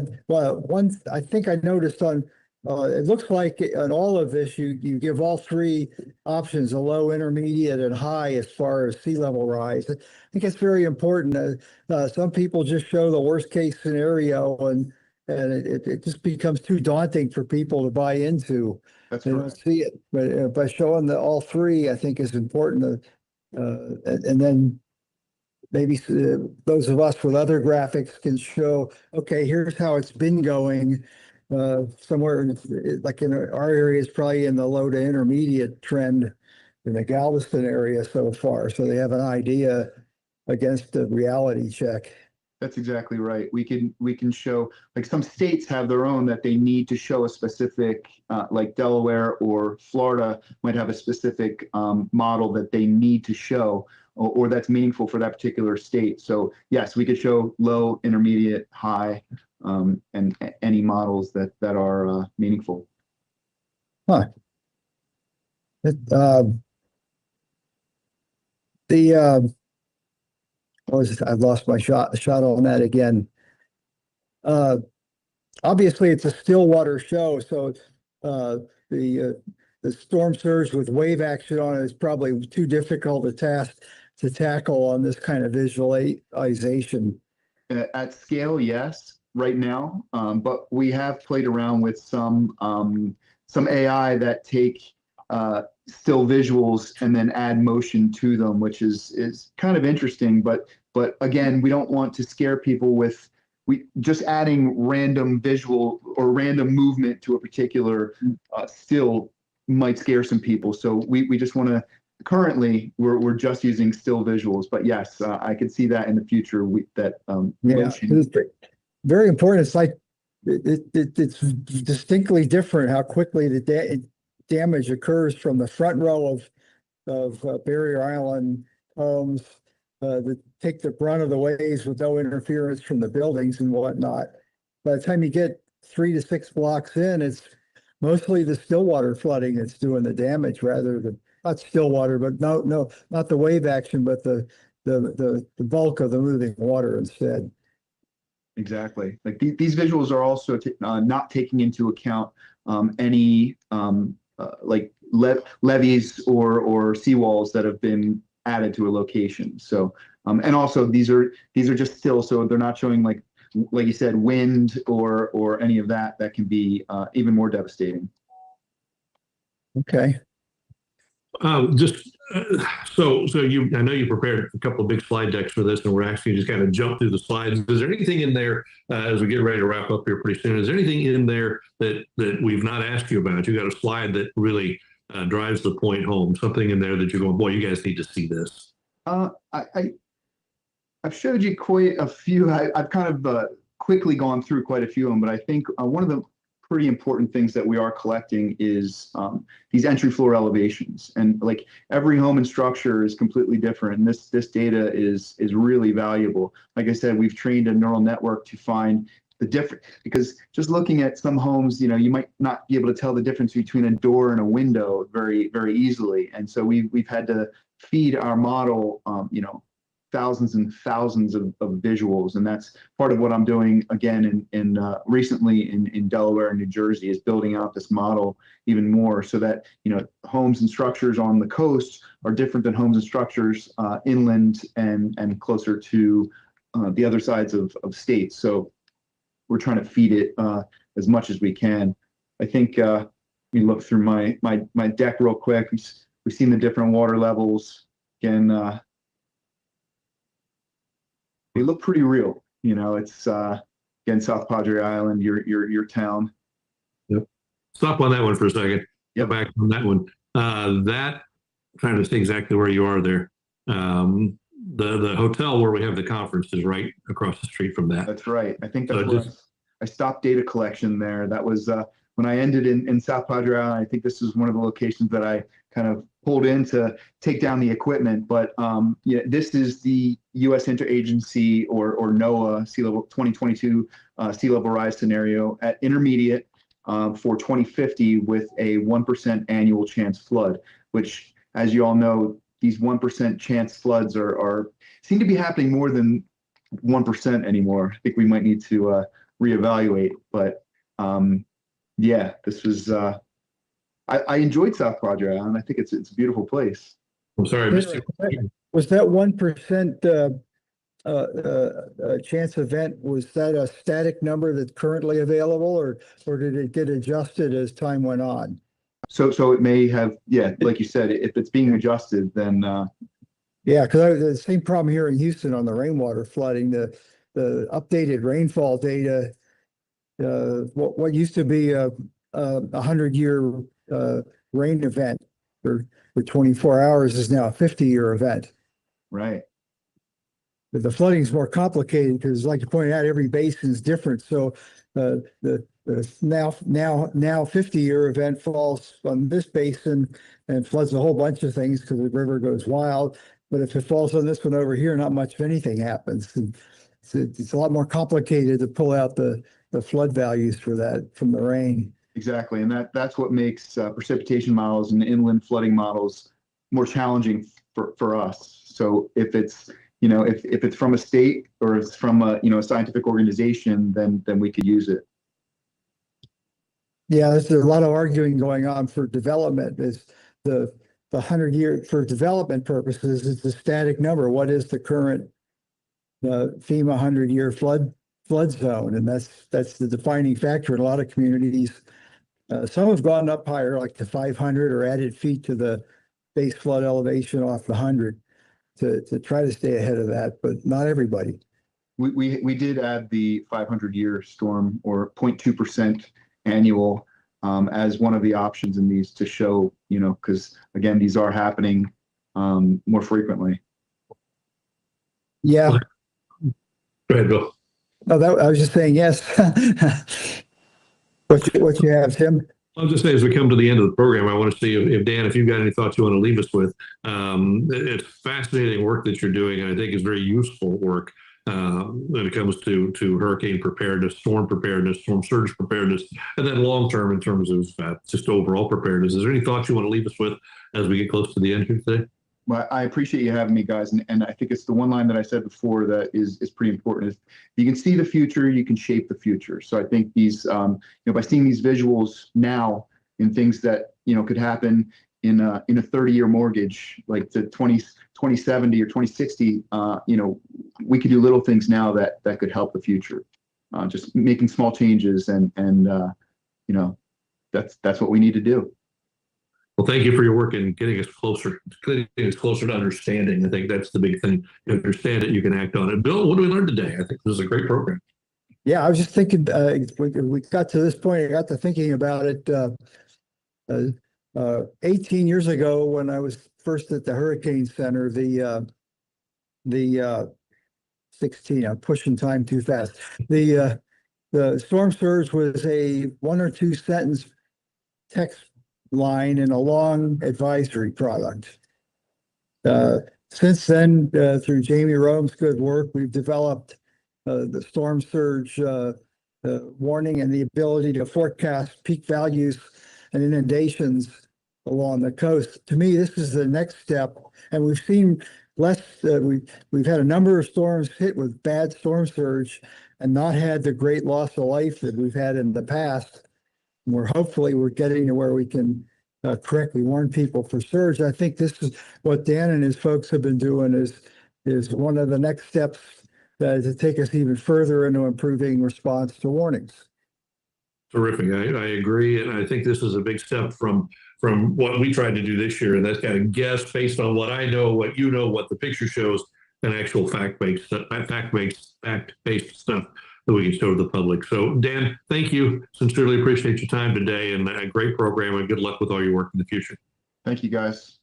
[SPEAKER 3] I think I noticed on it looks like on all of this you give all three options: a low, intermediate, and high, as far as sea level rise. I think it's very important. Some people just show the worst case scenario, and it just becomes too daunting for people to buy into.
[SPEAKER 4] That's
[SPEAKER 3] They
[SPEAKER 4] right.
[SPEAKER 3] don't see it, but by showing all three, I think is important. And then maybe those of us with other graphics can show, okay, here's how it's been going. Somewhere like in our area is probably in the low to intermediate trend in the Galveston area so far. So they have an idea against the reality check.
[SPEAKER 4] That's exactly right. We can show, like, some states have their own that they need to show a specific, like Delaware or Florida might have a specific model that they need to show, or that's meaningful for that particular state. So yes, we could show low, intermediate, high, and any models that are meaningful.
[SPEAKER 3] Huh. I've lost my shot on that again. Obviously, it's a still water show, so the storm surge with wave action on it is probably too difficult to tackle on this kind of visualization.
[SPEAKER 4] At scale, yes, right now, but we have played around with some AI that take still visuals and then add motion to them, which is kind of interesting. But again, we don't want to scare people with just adding random visual or random movement to a particular still might scare some people. So we just want to. Currently, we're just using still visuals, but yes, I could see that in the future. Motion.
[SPEAKER 3] It's very important. It's like it's distinctly different how quickly the damage occurs from the front row of Barrier Island homes that take the brunt of the waves with no interference from the buildings and whatnot. By the time you get 3 to 6 blocks in, it's mostly the stillwater flooding that's doing the damage, rather than not stillwater, but no, not the wave action, but the bulk of the moving water instead.
[SPEAKER 4] Exactly. Like these visuals are also not taking into account any like levees or seawalls that have been added to a location. So and also these are just still, so they're not showing like you said, wind or any of that can be even more devastating.
[SPEAKER 3] Okay.
[SPEAKER 2] So I know you prepared a couple of big slide decks for this, and we're actually just kind of jump through the slides. Is there anything in there as we get ready to wrap up here pretty soon? Is there anything in there that we've not asked you about? You got a slide that really drives the point home. Something in there that you're going, boy, you guys need to see this.
[SPEAKER 4] I've showed you quite a few. I've kind of quickly gone through quite a few of them, but I think one of the pretty important things that we are collecting is these entry floor elevations, and like every home and structure is completely different, and this data is really valuable. Like I said, we've trained a neural network to find the difference, because just looking at some homes, you might not be able to tell the difference between a door and a window very, very easily. And so we've had to feed our model, thousands and thousands of visuals. And that's part of what I'm doing again recently in Delaware and New Jersey, is building out this model even more, so that, homes and structures on the coast are different than homes and structures inland and closer to the other sides of states. So we're trying to feed it as much as we can. I think we look through my deck real quick. We've seen the different water levels. Again, they look pretty real. It's again, South Padre Island, your town.
[SPEAKER 2] Yep. Stop on that one for a second.
[SPEAKER 4] Yep.
[SPEAKER 2] Go back on that one. That, trying to see exactly where you are there. The hotel where we have the conference is right across the street from that.
[SPEAKER 4] That's right. I think that's where I stopped data collection there. That was when I ended in South Padre Island. I think this is one of the locations that I kind of pulled in to take down the equipment. But this is the U.S. Interagency or NOAA sea level 2022 sea level rise scenario at intermediate for 2050 with a 1% annual chance flood, which, as you all know, these 1% chance floods seem to be happening more than 1% anymore. I think we might need to reevaluate. But this was I enjoyed South Padre Island. I think it's a beautiful place.
[SPEAKER 2] I'm sorry, I missed you.
[SPEAKER 3] Was that 1% chance event, was that a static number that's currently available, or did it get adjusted as time went on?
[SPEAKER 4] So it may have, like you said, if it's being adjusted, then
[SPEAKER 3] because the same problem here in Houston on the rainwater flooding. The updated rainfall data, what used to be a 100-year rain event for 24 hours is now a 50-year event.
[SPEAKER 4] Right.
[SPEAKER 3] But the flooding is more complicated because, like you pointed out, every basin is different. So the now 50-year event falls on this basin and floods a whole bunch of things because the river goes wild. But if it falls on this one over here, not much of anything happens. And it's a lot more complicated to pull out the flood values for that from the rain.
[SPEAKER 4] Exactly, and that's what makes precipitation models and inland flooding models more challenging for us. So if it's if it's from a state or it's from a a scientific organization, then we could use it.
[SPEAKER 3] Yeah, there's a lot of arguing going on for development. Is the 100-year for development purposes? It's a static number. What is the current FEMA 100-year flood zone? And that's the defining factor in a lot of communities. Some have gone up higher, like to 500, or added feet to the base flood elevation off the 100 to try to stay ahead of that, but not everybody.
[SPEAKER 4] We did add the 500-year storm or 0.2% annual as one of the options in these to show, because again, these are happening more frequently.
[SPEAKER 3] Yeah.
[SPEAKER 2] Go ahead, Bill.
[SPEAKER 3] No, I was just saying yes. What you have, Tim?
[SPEAKER 2] I'll just say, as we come to the end of the program, I want to see if Dan, if you've got any thoughts you want to leave us with. It's fascinating work that you're doing, and I think it's very useful work when it comes to hurricane preparedness, storm surge preparedness, and then long term in terms of just overall preparedness. Is there any thoughts you want to leave us with as we get close to the end here today?
[SPEAKER 4] Well, I appreciate you having me, guys, and I think it's the one line that I said before that is pretty important. Is you can see the future, you can shape the future. So I think these, by seeing these visuals now in things that could happen in a 30-year mortgage, like to 2070 or 2060, we could do little things now that could help the future. Just making small changes, and that's what we need to do.
[SPEAKER 2] Well, thank you for your work in getting us closer to understanding. I think that's the big thing. You understand it, you can act on it. Bill, what did we learn today? I think this is a great program.
[SPEAKER 3] Yeah, I was just thinking, we got to this point, I got to thinking about it 18 years ago when I was first at the Hurricane Center, the 16, I'm pushing time too fast. The storm surge was a 1 or 2 sentence text line in a long advisory product. Since then, through Jamie Rome's good work, we've developed the storm surge warning and the ability to forecast peak values and inundations along the coast. To me, this is the next step, and we've seen less. We've had a number of storms hit with bad storm surge, and not had the great loss of life that we've had in the past. And we're getting to where we can correctly warn people for surge. I think this is what Dan and his folks have been doing is one of the next steps to take us even further into improving response to warnings.
[SPEAKER 2] Terrific. I agree. And I think this is a big step from what we tried to do this year. And that's kind of guess based on what I know, what you know, what the picture shows, and actual fact-based stuff that we can show to the public. So Dan, thank you. Sincerely appreciate your time today, and a great program, and good luck with all your work in the future.
[SPEAKER 4] Thank you, guys.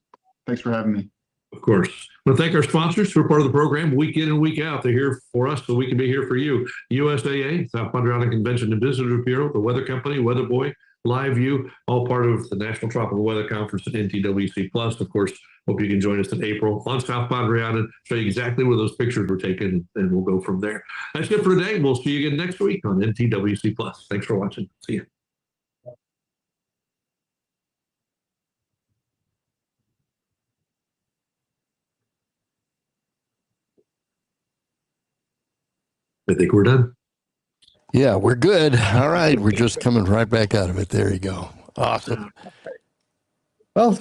[SPEAKER 4] Thanks for having me.
[SPEAKER 2] Of course. I want to thank our sponsors who are part of the program week in and week out. They're here for us so we can be here for you. USAA, South Padre Island Convention and Visitors Bureau, the Weather Company, Weather Boy, Live View, all part of the National Tropical Weather Conference at NTWC Plus. Of course, hope you can join us in April on South Padre Island, show you exactly where those pictures were taken, and we'll go from there. That's it for today. We'll see you again next week on NTWC Plus. Thanks for watching. See you. I think we're done.
[SPEAKER 1] Yeah, we're good. All right. We're just coming right back out of it. There you go. Awesome.
[SPEAKER 3] Well,